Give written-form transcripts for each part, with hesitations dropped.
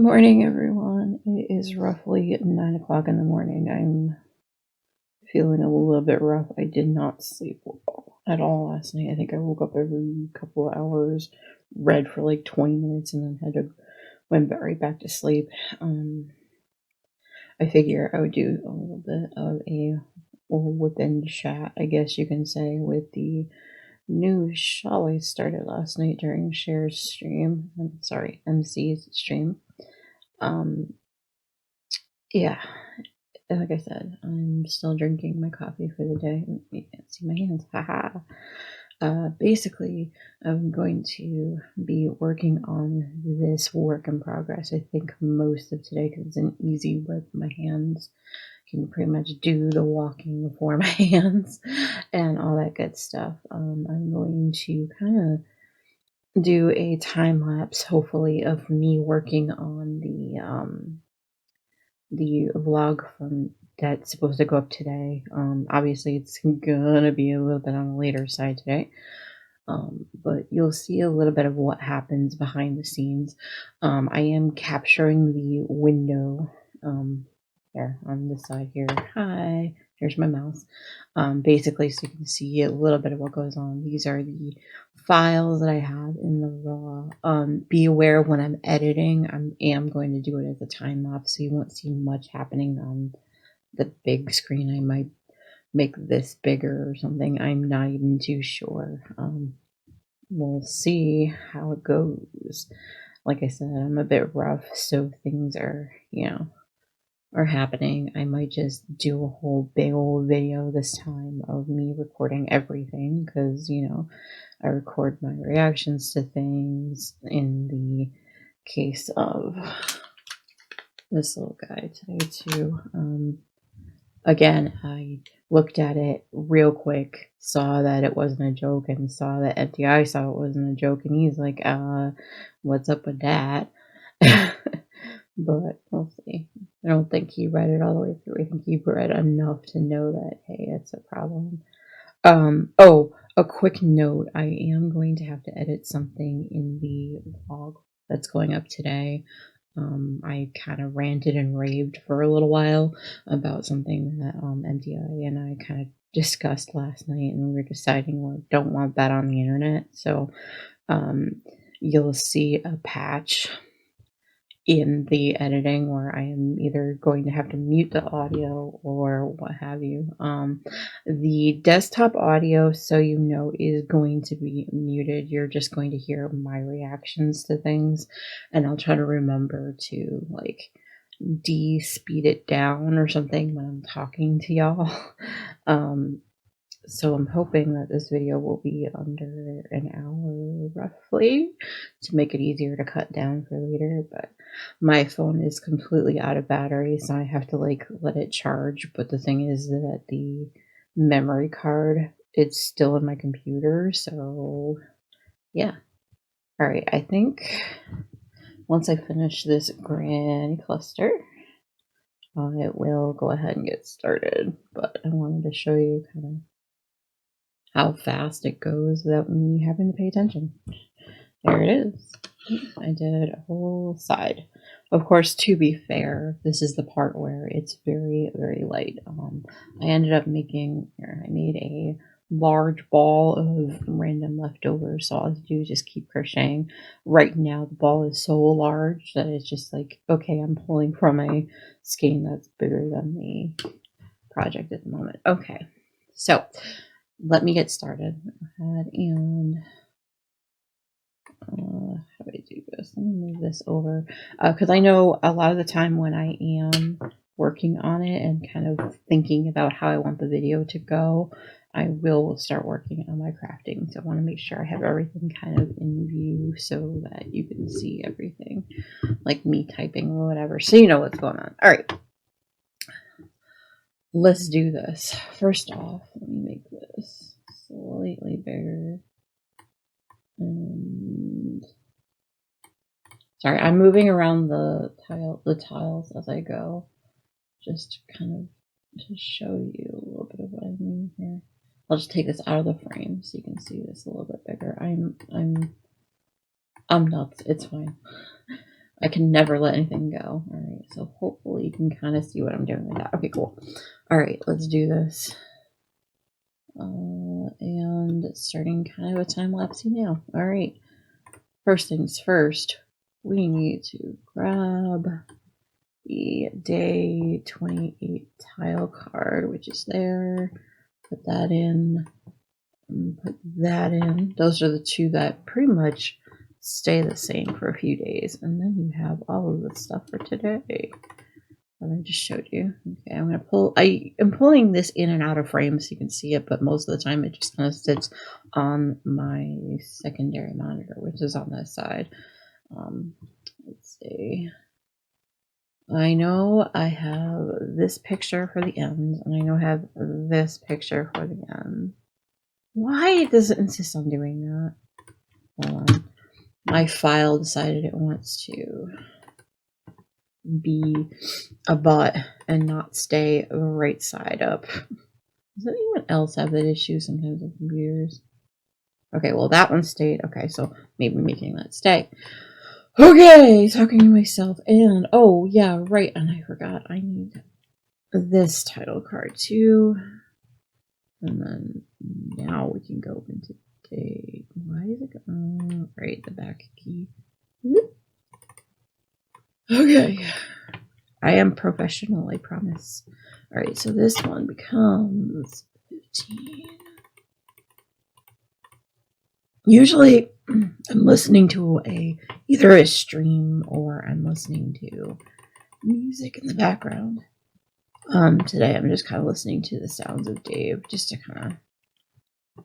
morning, everyone. It is roughly 9 o'clock in the morning. I'm feeling a little bit rough. I did not sleep well at all last night. I think I woke up every couple of hours, read for like 20 minutes, and then went right back to sleep. I figure I would do a little bit of a whip-in chat, I guess you can say, with the new show I started last night during Cher's stream. I'm sorry, MC's stream. Yeah, like I said, I'm still drinking my coffee for the day. You can't see my hands, haha. Basically, I'm going to be working on this work in progress, I think, most of today, because it's an easy whip. My hands can pretty much do the walking for my hands and all that good stuff. I'm going to kind of do a time lapse, hopefully, of me working on the vlog from that's supposed to go up today. Obviously, it's gonna be a little bit on the later side today. But you'll see a little bit of what happens behind the scenes. I am capturing the window there on this side here. Hi, here's my mouse. Basically, so you can see a little bit of what goes on. These are the files that I have in the raw. Be aware when I'm editing, I am going to do it as a time lapse, so you won't see much happening on the big screen. I might make this bigger or something. I'm not even too sure. We'll see how it goes. Like I said, I'm a bit rough, so things are, are happening. I might just do a whole big old video this time of me recording everything, because, I record my reactions to things in the case of this little guy today too. Again, I looked at it real quick, saw that it wasn't a joke, and saw that MTI saw it wasn't a joke, and he's like, what's up with that? But we'll see. I don't think he read it all the way through. I think he read enough to know that, hey, it's a problem. Oh, a quick note. I am going to have to edit something in the vlog that's going up today. I kind of ranted and raved for a little while about something that MTI and I kind of discussed last night, and we were deciding we don't want that on the internet. So you'll see a patch in the editing where I am either going to have to mute the audio or what have you. The desktop audio, so you know, is going to be muted. You're just going to hear my reactions to things, and I'll try to remember to like de-speed it down or something when I'm talking to y'all. So I'm hoping that this video will be under an hour roughly to make it easier to cut down for later, but my phone is completely out of battery, so I have to like let it charge. But the thing is that the memory card, it's still in my computer, so yeah. All right, I think once I finish this granny cluster, I will go ahead and get started, but I wanted to show you kind of how fast it goes without me having to pay attention. There it is. I did a whole side. Of course, to be fair, this is the part where it's very, very light. I ended up I made a large ball of random leftovers, so all I have to do is just keep crocheting. Right now, the ball is so large that it's just like, okay, I'm pulling from a skein that's bigger than the project at the moment. Okay, so let me get started. Go ahead and how do I do this? Let me move this over because I know a lot of the time when I am working on it and kind of thinking about how I want the video to go, I will start working on my crafting. So I want to make sure I have everything kind of in view so that you can see everything, like me typing or whatever, so you know what's going on. All right. Let's do this. First off, let me make this slightly bigger. And sorry, I'm moving around the tiles as I go, just kind of to show you a little bit of what I mean here. I'll just take this out of the frame so you can see this a little bit bigger. I'm nuts. It's fine. I can never let anything go. Alright, so hopefully you can kind of see what I'm doing with that. Okay, cool. Alright, let's do this. And starting kind of a time-lapse now. Alright, first things first, we need to grab the day 28 tile card, which is there. Put that in. And put that in. Those are the two that pretty much stay the same for a few days. And then you have all of the stuff for today that I just showed you. Okay, I'm going to pull. I am pulling this in and out of frame so you can see it, but most of the time it just kind of sits on my secondary monitor, which is on this side. Let's see. I know I have this picture for the end, and I know I have this picture for the end. Why does it insist on doing that? Hold on. My file decided it wants to be a butt and not stay right side up. Does anyone else have that issue sometimes with computers? Okay, well that one stayed. Okay, so maybe making that stay. Okay, talking to myself, and oh yeah, right, and I forgot I need this title card too. And then now we can go into day. Why is it going? Right, the back key. Okay, I am professional, I promise. All right, so this one becomes 15. Usually, I'm listening to either a stream or I'm listening to music in the background. Today I'm just kind of listening to the sounds of Dave just to kind of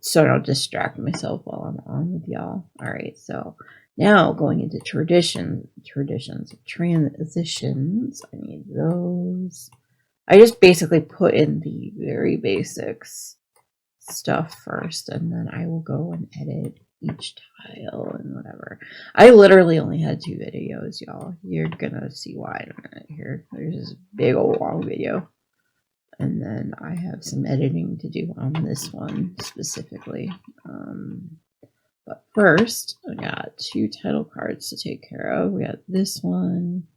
so I don't distract myself while I'm on with y'all. All right, so now going into transitions, I need those. I just basically put in the very basics stuff first, and then I will go and edit each tile and whatever. I literally only had 2 videos, y'all. You're gonna see why in a minute here. There's this big old long video. And then I have some editing to do on this one specifically. But first, I got 2 title cards to take care of. We got this one.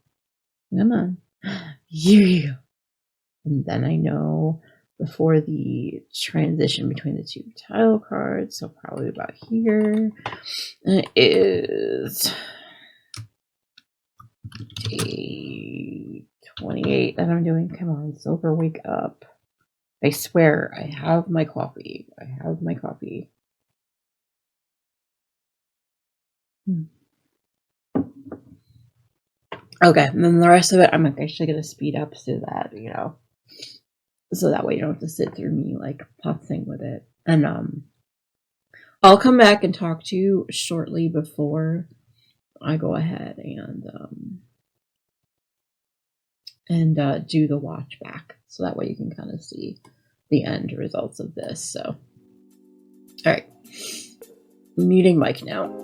Come on. Here you go. And then I know before the transition between the 2 title cards, so probably about here, is day 28 that I'm doing. Come on, Silver, wake up. I swear, I have my coffee. Okay, and then the rest of it, I'm actually going to speed up so that, so that way you don't have to sit through me, like, putzing with it. And, I'll come back and talk to you shortly before I go ahead and do the watch back. So that way you can kind of see the end results of this. So, all right. Muting mic now.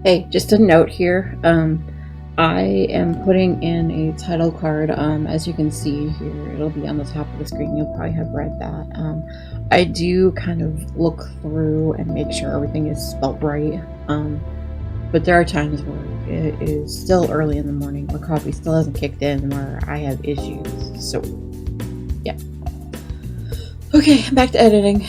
Hey, just a note here. I am putting in a title card. As you can see here, it'll be on the top of the screen. You'll probably have read that. I do kind of look through and make sure everything is spelt right. But there are times where it is still early in the morning, where coffee still hasn't kicked in, where I have issues. So, yeah. Okay, back to editing.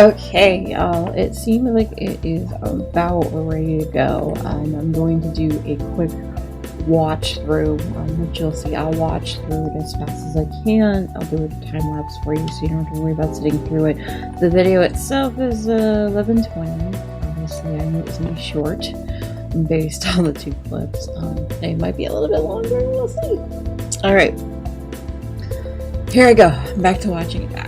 Okay, y'all, it seems like it is about ready to go. I'm going to do a quick watch through, which you'll see. I'll watch through it as fast as I can. I'll do a time lapse for you so you don't have to worry about sitting through it. The video itself is 11:20. Obviously, I knew it was going to be short based on the 2 clips. They might be a little bit longer, we'll see. Alright, here I go. Back to watching it back.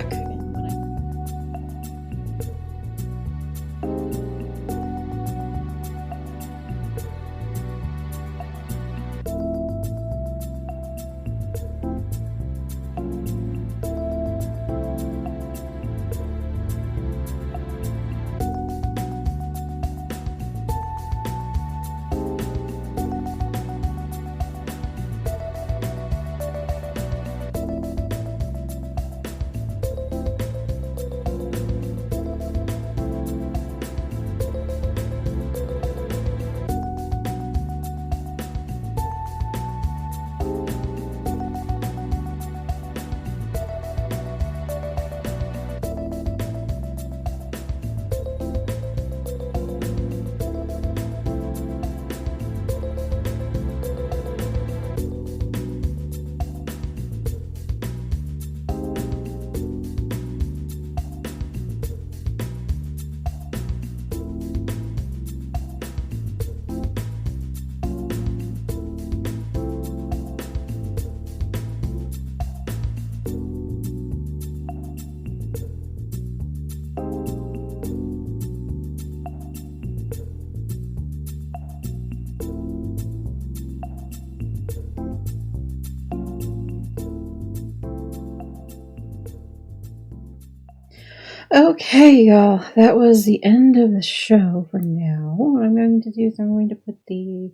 Okay, y'all, that was the end of the show for now. What I'm going to do is I'm going to put the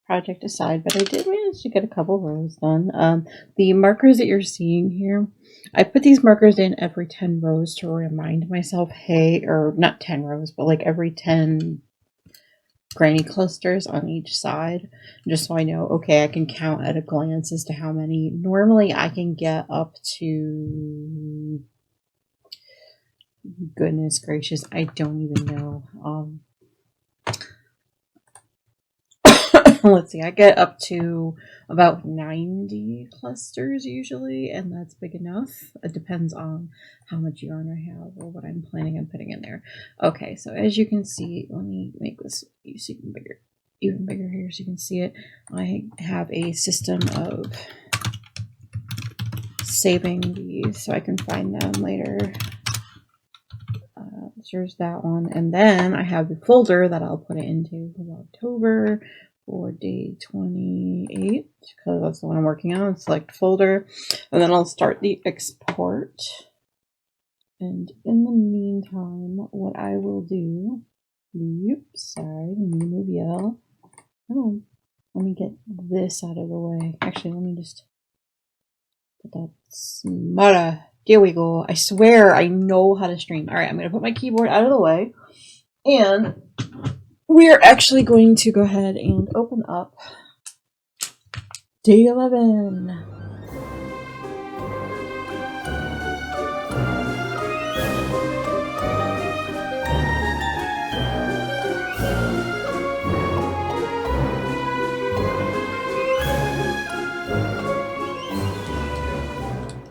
project aside, but I did manage to get a couple rows done. The markers that you're seeing here, I put these markers in every 10 rows to remind myself, hey, or not 10 rows, but like every 10 granny clusters on each side, just so I know, okay, I can count at a glance as to how many. Normally I can get up to... goodness gracious, I don't even know. Let's see, I get up to about 90 clusters usually, and that's big enough. It depends on how much yarn I have or what I'm planning on putting in there. Okay, so as you can see, let me make this even bigger here so you can see it. I have a system of saving these so I can find them later. There's that one, and then I have the folder that I'll put it into VlogTober for day 28 because that's the one I'm working on. Select folder, and then I'll start the export. And in the meantime, what I will do, sorry, let me move yell. Oh, let me get this out of the way. Actually, let me just put that smarter. There we go. I swear I know how to stream. All right, I'm going to put my keyboard out of the way. And we're actually going to go ahead and open up day 11.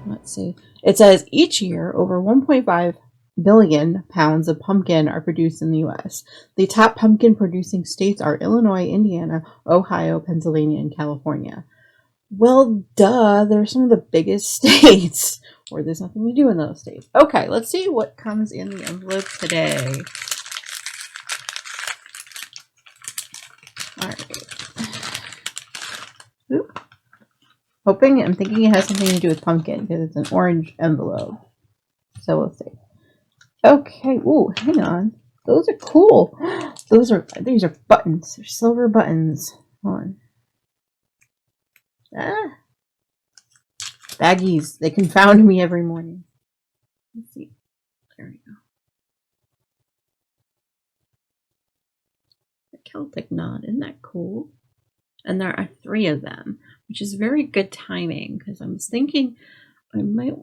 Let's see. It says each year over 1.5 billion pounds of pumpkin are produced in the U.S. The top pumpkin producing states are Illinois, Indiana, Ohio, Pennsylvania, and California. Well, duh, they're some of the biggest states, or there's nothing to do in those states. Okay, let's see what comes in the envelope today. All right. Oop. I'm thinking it has something to do with pumpkin because it's an orange envelope. So we'll see. Okay, ooh, hang on. Those are cool. These are buttons. They're silver buttons. Hold on. Ah. Baggies. They confound me every morning. Let's see. There we go. The Celtic knot. Isn't that cool? And there are 3 of them, which is very good timing because I was thinking I might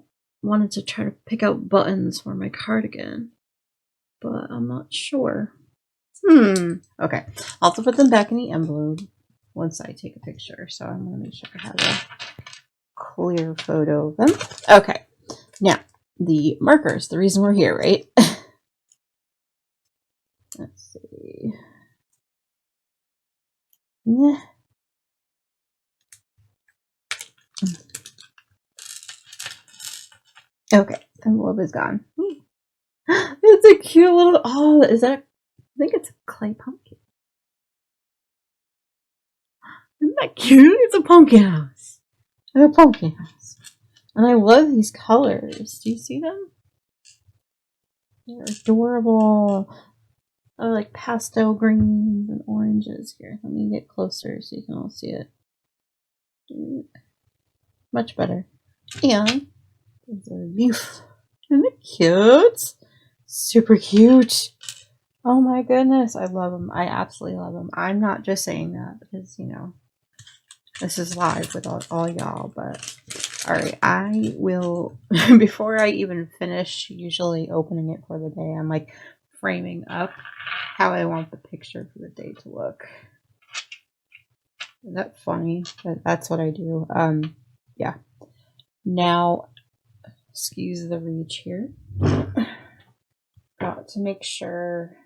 wanted to try to pick out buttons for my cardigan. but I'm not sure. Okay. I'll have to put them back in the envelope once I take a picture. So I'm going to make sure I have a clear photo of them. Okay. Now, the markers, the reason we're here, right? Let's see. Okay, envelope is gone. It's a cute little, oh, is that, I think it's a clay pumpkin. Isn't that cute? It's a pumpkin house. It's a pumpkin house. And I love these colors. Do you see them? They're adorable. I like pastel greens and oranges here. Let me get closer so you can all see it. Much better. And there's a leaf. Isn't it cute? Super cute. Oh my goodness. I love them. I absolutely love them. I'm not just saying that because, you know, this is live with all y'all, but alright, I will, before I even finish usually opening it for the day, I'm like framing up how I want the picture for the day to look. Is that funny? That's what I do. Yeah. Now, excuse the reach here. Got to make sure,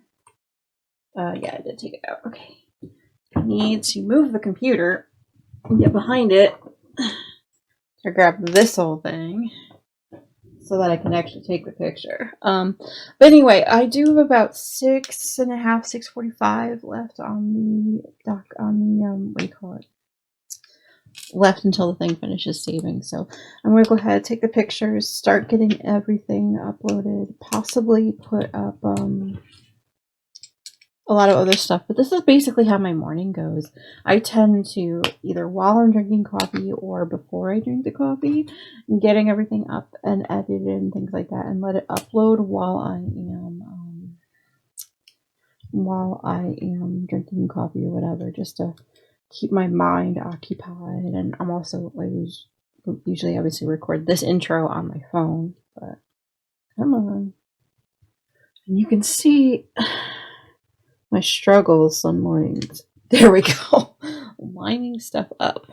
yeah, I did take it out. Okay. I need to move the computer and get behind it to grab this whole thing so that I can actually take the picture. But anyway, I do have about 6.5, 6:45 left on the dock, on the, what do you call it? Left until the thing finishes saving. So I'm going to go ahead, take the pictures, start getting everything uploaded, possibly put up, a lot of other stuff, but this is basically how my morning goes. I tend to, either while I'm drinking coffee or before I drink the coffee, getting everything up and edited and things like that, and let it upload while I am drinking coffee or whatever, just to keep my mind occupied. And I'm also, I usually obviously record this intro on my phone, but come on. And you can see my struggles some mornings. There we go. Lining stuff up.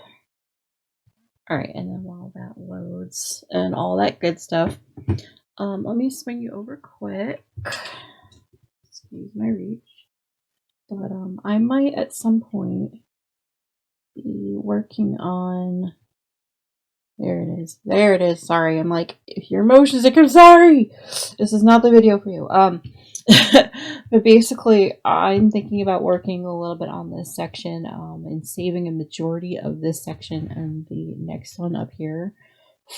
Alright, and then while that loads and all that good stuff, let me swing you over quick. Excuse my reach. But I might at some point be working on, there it is. There it is. Sorry, I'm like, if your emotion sick, I'm sorry. This is not the video for you. But basically, I'm thinking about working a little bit on this section, and saving a majority of this section and the next one up here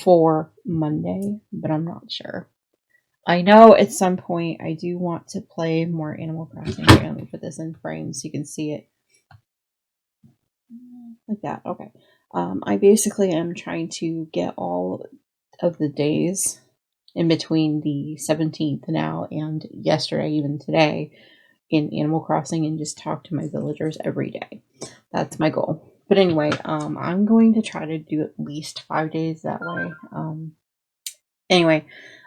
for Monday, but I'm not sure. I know at some point I do want to play more Animal Crossing. Here, let me put this in frame so you can see it. Like that. Okay. I basically am trying to get all of the days in between the 17th now and yesterday, even today, in Animal Crossing, and just talk to my villagers every day. That's my goal. But anyway, I'm going to try to do at least 5 days that way. Anyway,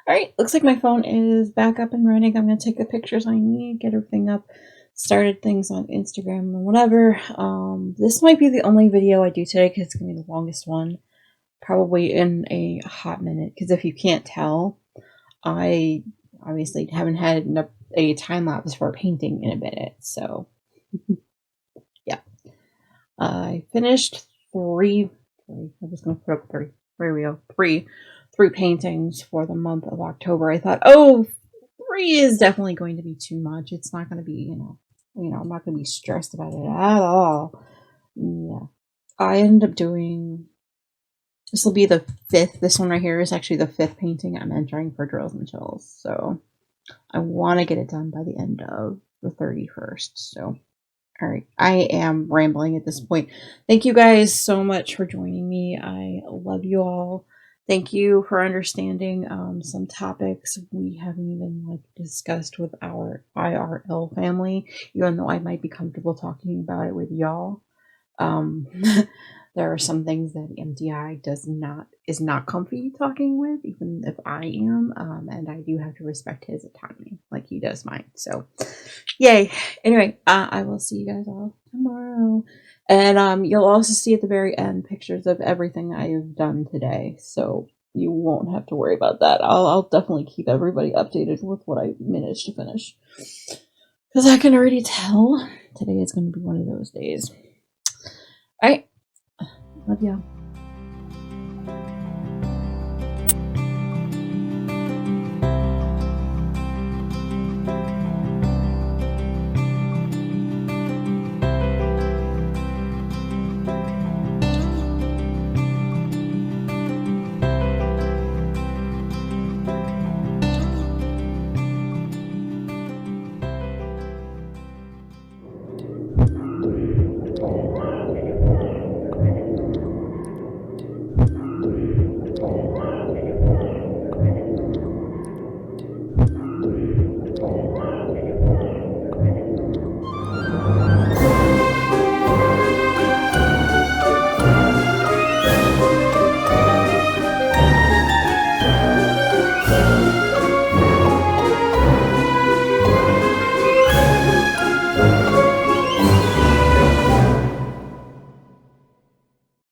alright, looks like my phone is back up and running. I'm going to take the pictures I need, get everything up, started things on Instagram and whatever. This might be the only video I do today because it's going to be the longest one probably in a hot minute, because if you can't tell, I obviously haven't had a time lapse for painting in a minute, so yeah. I finished three. I'm just gonna put up three. There we go. Three paintings for the month of October. I thought, oh, 3 is definitely going to be too much. It's not going to be, you know, I'm not going to be stressed about it at all. Yeah, I ended up doing. This will be the 5th. This one right here is actually the 5th painting I'm entering for Drills and Chills. So I want to get it done by the end of the 31st. So, all right. I am rambling at this point. Thank you guys so much for joining me. I love you all. Thank you for understanding some topics we haven't even discussed with our IRL family, even though I might be comfortable talking about it with y'all. There are some things that MDI is not comfy talking with, even if I am, and I do have to respect his autonomy, like he does mine. So, yay! Anyway, I will see you guys all tomorrow, and you'll also see at the very end pictures of everything I have done today, so you won't have to worry about that. I'll definitely keep everybody updated with what I managed to finish, because I can already tell today is going to be one of those days. All right. Love y'all.